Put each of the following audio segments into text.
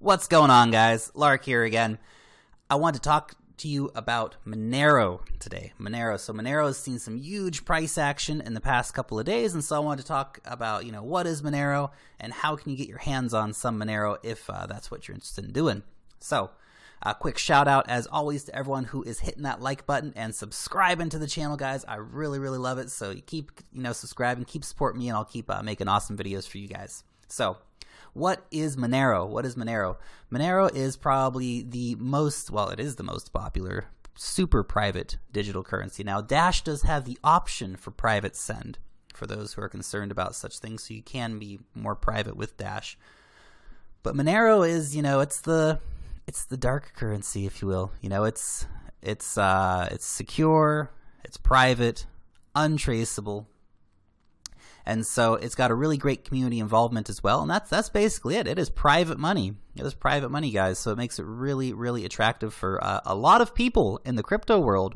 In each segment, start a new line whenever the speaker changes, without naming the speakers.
What's going on, guys? Lark here again. I want to talk to you about Monero today. So Monero has seen some huge price action in the past couple of days, and so I wanted to talk about, what is Monero and how can you get your hands on some Monero if that's what you're interested in doing. So, a quick shout out as always to everyone who is hitting that like button and subscribing to the channel, guys. I really love it. So you keep, subscribing, keep supporting me, and I'll keep making awesome videos for you guys. So, what is Monero? Monero is probably the most, it is the most popular super private digital currency. Now, Dash does have the option for private send for those who are concerned about such things, so you can be more private with Dash. But Monero is, it's the dark currency, if you will. It's secure, it's private, untraceable. And so it's got a really great community involvement as well, and that's basically it. It is private money. It is private money, guys, so it makes it really attractive for a lot of people in the crypto world.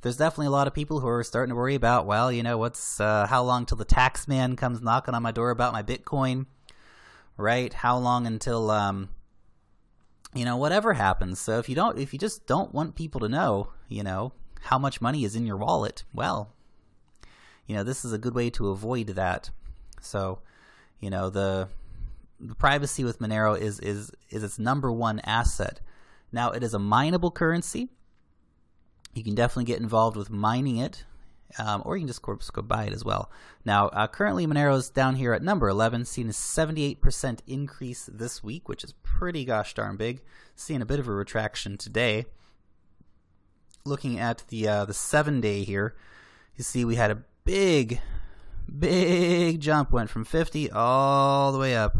There's definitely a lot of people who are starting to worry about, what's how long till the tax man comes knocking on my door about my Bitcoin, right? How long until whatever happens. So if you just don't want people to know, how much money is in your wallet, well, this is a good way to avoid that. So, the privacy with Monero is its #1 asset. Now, it is a mineable currency. You can definitely get involved with mining it, or you can just go buy it as well. Now, currently Monero is down here at number 11, seeing a 78% increase this week, which is pretty gosh darn big. Seeing a bit of a retraction today. Looking at the 7-day here, you see we had a big jump, went from 50 all the way up.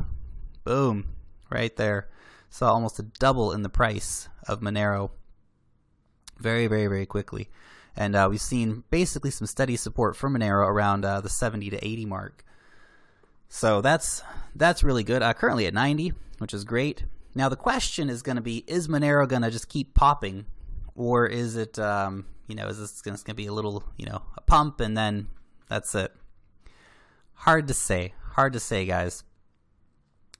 Boom, right there. Saw almost a double in the price of Monero very quickly. And we've seen basically some steady support for Monero around the 70 to 80 mark. So that's really good. Currently at 90, which is great. Now the question is going to be, is Monero going to just keep popping, or is it, is this going to be a little, a pump and then that's it? Hard to say, guys.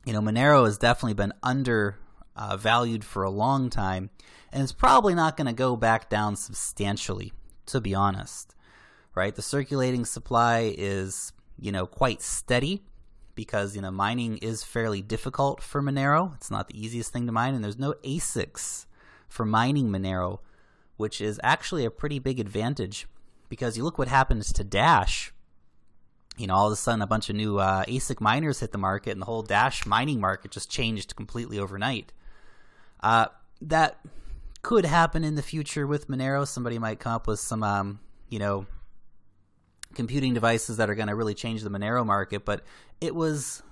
Monero has definitely been valued for a long time, and it's probably not going to go back down substantially, to be honest, right? The circulating supply is, quite steady because, mining is fairly difficult for Monero. It's not the easiest thing to mine, and there's no ASICs for mining Monero, which is actually a pretty big advantage because you look what happens to Dash. All of a sudden a bunch of new ASIC miners hit the market, and the whole Dash mining market just changed completely overnight. That could happen in the future with Monero. Somebody might come up with some, computing devices that are going to really change the Monero market, but it was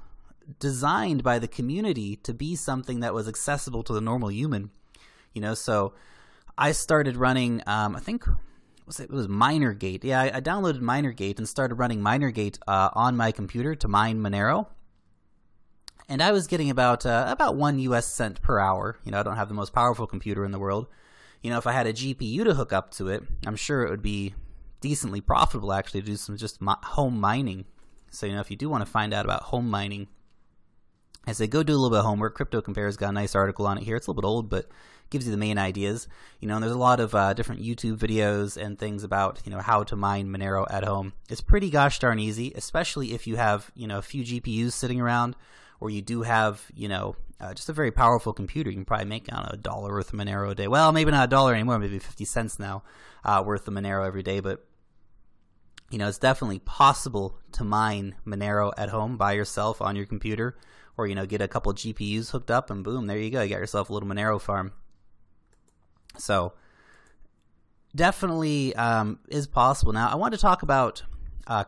designed by the community to be something that was accessible to the normal human. So I started running, I think it was MinerGate. Yeah, I downloaded MinerGate and started running MinerGate on my computer to mine Monero. And I was getting about 1 US cent per hour. I don't have the most powerful computer in the world. If I had a GPU to hook up to it, I'm sure it would be decently profitable actually to do some just home mining. So, if you do want to find out about home mining, I say go do a little bit of homework. Crypto Compare's got a nice article on it here. It's a little bit old, but gives you the main ideas. And there's a lot of different YouTube videos and things about, how to mine Monero at home. It's pretty gosh darn easy, especially if you have, a few GPUs sitting around, or you do have, just a very powerful computer. You can probably make, $1 worth of Monero a day. Well, maybe not $1 anymore, maybe 50 cents now worth of Monero every day, but it's definitely possible to mine Monero at home by yourself on your computer, or get a couple GPUs hooked up, and boom, there you go. You got yourself a little Monero farm. So definitely is possible. Now I want to talk about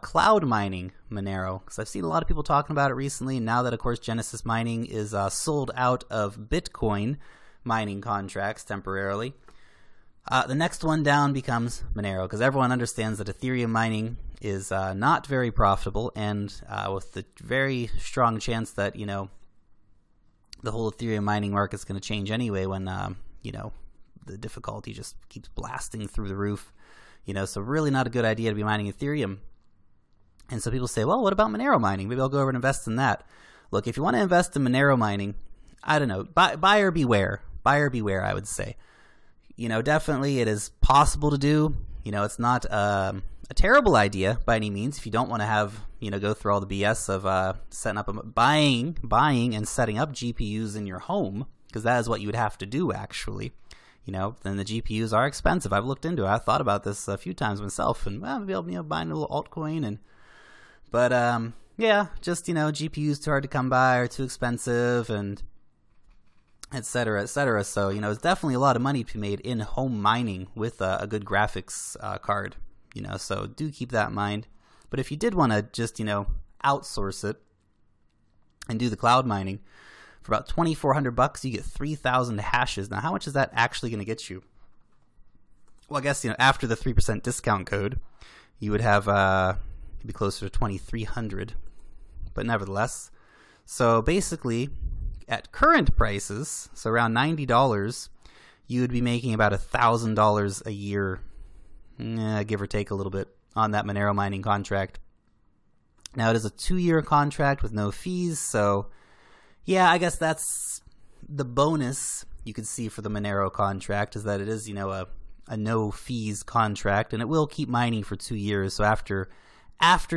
cloud mining Monero, because I've seen a lot of people talking about it recently. Now that, of course, Genesis Mining is sold out of Bitcoin mining contracts temporarily, the next one down becomes Monero, because everyone understands that Ethereum mining is not very profitable, and with the very strong chance that the whole Ethereum mining market's going to change anyway when the difficulty just keeps blasting through the roof. So really not a good idea to be mining Ethereum. And so people say, well, what about Monero mining? Maybe I'll go over and invest in that. Look, if you want to invest in Monero mining, I don't know. Buyer beware. Buyer beware, I would say. Definitely it is possible to do. It's not a terrible idea by any means if you don't want to have, go through all the BS of setting up, buying and setting up GPUs in your home, because that is what you would have to do actually. Then the GPUs are expensive. I've looked into it. I've thought about this a few times myself, and maybe I'll buying a little altcoin, but yeah, just GPUs too hard to come by or too expensive, and et cetera, et cetera. So it's definitely a lot of money to be made in home mining with a good graphics card. So do keep that in mind. But if you did want to just outsource it and do the cloud mining, for about $2,400 you get 3,000 hashes. Now how much is that actually going to get you? Well, I guess after the 3% discount code you would have be closer to 2,300, but nevertheless. So basically at current prices, so around $90, you would be making about $1,000 a year, give or take a little bit, on that Monero mining contract. Now it is a 2-year contract with no fees, so yeah, I guess that's the bonus you could see for the Monero contract, is that it is a no fees contract, and it will keep mining for 2 years. So after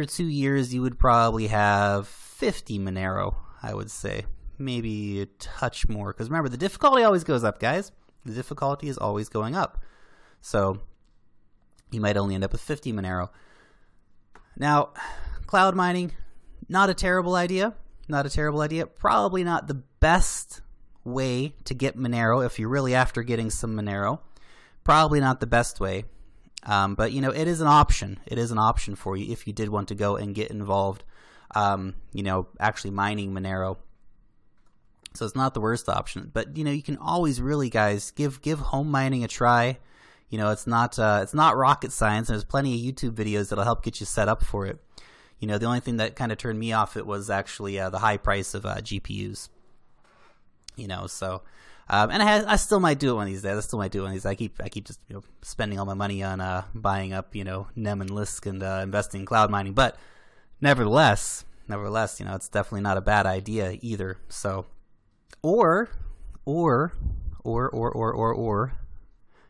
2 years you would probably have 50 Monero, I would say. Maybe a touch more, because remember, the difficulty always goes up, guys. The difficulty is always going up, so you might only end up with 50 Monero. Now cloud mining, not a terrible idea, probably not the best way to get Monero if you're really after getting some Monero. Probably not the best way, but it is an option. It is an option for you if you did want to go and get involved, actually mining Monero. So it's not the worst option, but you can always really, guys, give home mining a try. It's not rocket science. There's plenty of YouTube videos that'll help get you set up for it. The only thing that kind of turned me off it was actually the high price of GPUs. So and I still might do it one of these days. I keep just spending all my money on buying up Nem and Lisk and investing in cloud mining, but nevertheless, it's definitely not a bad idea either. So. Or,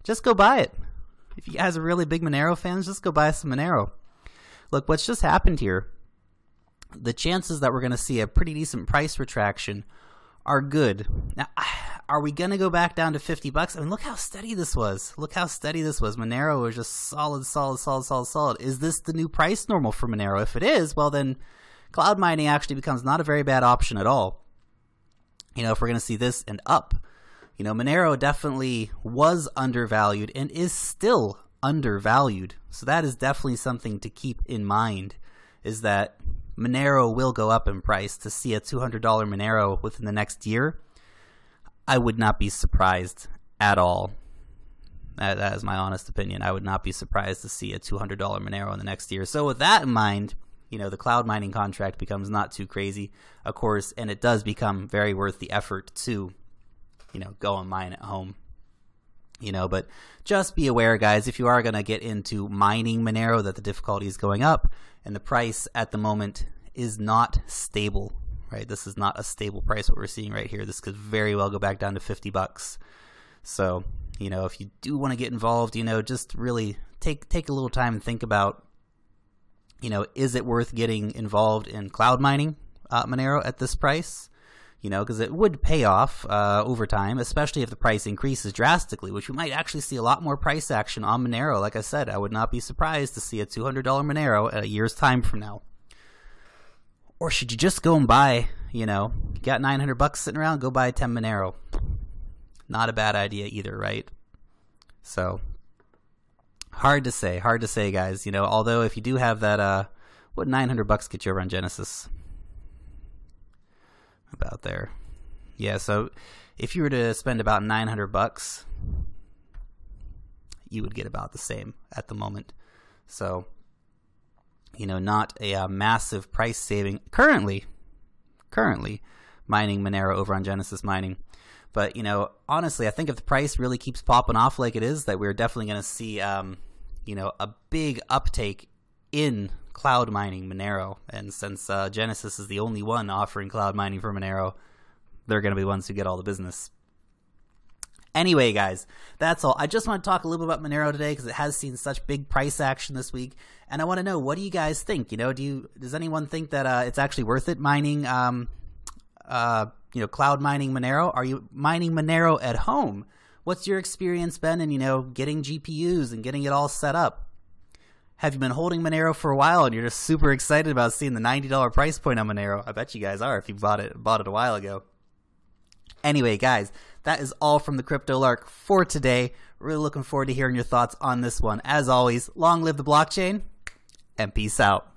just go buy it. If you guys are really big Monero fans, just go buy some Monero. Look, what's just happened here, the chances that we're going to see a pretty decent price retraction are good. Now, are we going to go back down to $50? I mean, look how steady this was. Monero was just solid. Is this the new price normal for Monero? If it is, well then cloud mining actually becomes not a very bad option at all. If we're going to see this and up, Monero definitely was undervalued and is still undervalued. So that is definitely something to keep in mind, is that Monero will go up in price. To see a $200 Monero within the next year, I would not be surprised at all. That is my honest opinion. I would not be surprised to see a $200 Monero in the next year. So with that in mind, the cloud mining contract becomes not too crazy, of course, and it does become very worth the effort to, go and mine at home. But just be aware, guys, if you are going to get into mining Monero, that the difficulty is going up, and the price at the moment is not stable, right? This is not a stable price, what we're seeing right here. This could very well go back down to $50. So, if you do want to get involved, just really take a little time and think about, is it worth getting involved in cloud mining Monero at this price? Because it would pay off over time, especially if the price increases drastically, which we might actually see a lot more price action on Monero. Like I said, I would not be surprised to see a $200 Monero at a year's time from now. Or should you just go and buy, you got $900 sitting around, go buy 10 Monero. Not a bad idea either, right? So hard to say, guys. Although if you do have that, what $900 get you over on Genesis? About there. Yeah, so if you were to spend about $900, you would get about the same at the moment. So, not a massive price saving currently mining Monero over on Genesis Mining. But, honestly, I think if the price really keeps popping off like it is, that we're definitely going to see, a big uptake in cloud mining Monero. And since Genesis is the only one offering cloud mining for Monero, they're going to be the ones who get all the business. Anyway, guys, that's all. I just want to talk a little bit about Monero today because it has seen such big price action this week, and I want to know, what do you guys think? You know, does anyone think that it's actually worth it mining, cloud mining Monero? Are you mining Monero at home? What's your experience been in, getting GPUs and getting it all set up? Have you been holding Monero for a while and you're just super excited about seeing the $90 price point on Monero? I bet you guys are if you bought it a while ago. Anyway, guys, that is all from the Crypto Lark for today. Really looking forward to hearing your thoughts on this one. As always, long live the blockchain, and peace out.